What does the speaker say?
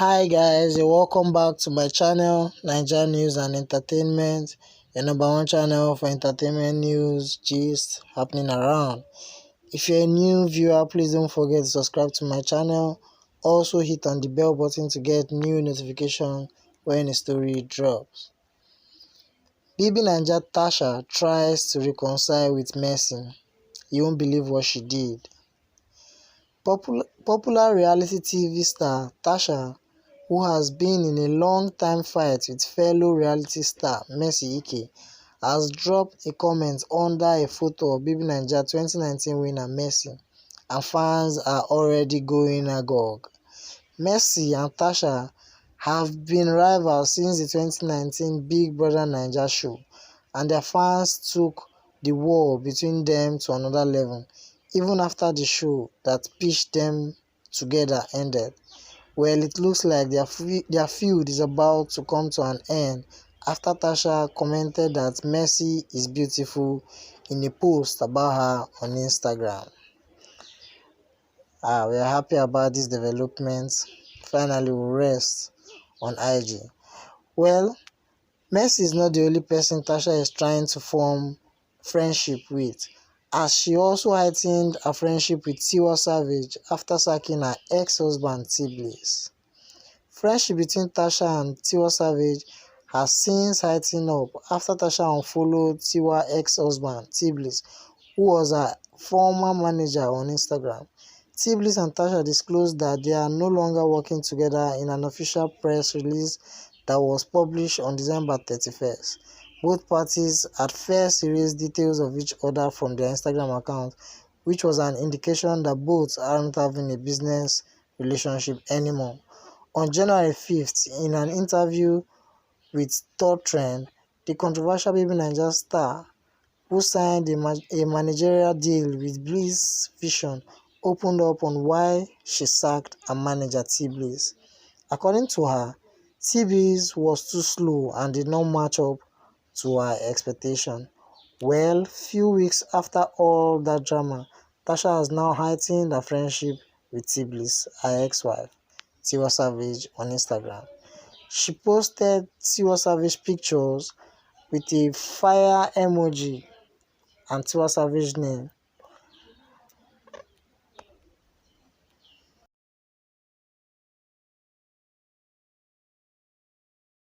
Hi guys, you're welcome back to my channel, Naija News and Entertainment, your number one channel for entertainment news, gist happening around. If you're a new viewer, please don't forget to subscribe to my channel. Also hit on the bell button to get new notification when a story drops. bbnaija Tacha tries to reconcile with Messi. You won't believe what she did. Popular reality TV star Tacha, who has been in a long-time fight with fellow reality star Mercy Ike, has dropped a comment under a photo of bbnaija 2019 winner Mercy, and fans are already going agog. Mercy and Tacha have been rivals since the 2019 Big Brother Naija show, and their fans took the war between them to another level, even after the show that pitched them together ended. Well, it looks like their feud is about to come to an end after Tacha commented that Mercy is beautiful in a post about her on Instagram. We are happy about this development. Finally, we'll rest on IG. Well, Mercy is not the only person Tacha is trying to form friendship with, as she also heightened her friendship with Tiwa Savage after sacking her ex-husband T-Blaze. Friendship between Tacha and Tiwa Savage has since heightened up after Tacha unfollowed Tiwa's ex-husband T-Blaze, who was her former manager, on Instagram. T-Blaze and Tacha disclosed that they are no longer working together in an official press release that was published on December 31st. Both parties at first erased details of each other from their Instagram account, which was an indication that both aren't having a business relationship anymore. On January 5th, in an interview with Third Trend, the controversial bbnaija star, who signed a managerial deal with Bliss Vision, opened up on why she sacked her manager T-Blaze. According to her, T-Blaze was too slow and did not match up to her expectation. Well, few weeks after all that drama, Tacha has now heightened her friendship with T-Blaze, her ex-wife, Tiwa Savage, on Instagram. She posted Tiwa Savage pictures with a fire emoji and Tiwa Savage name,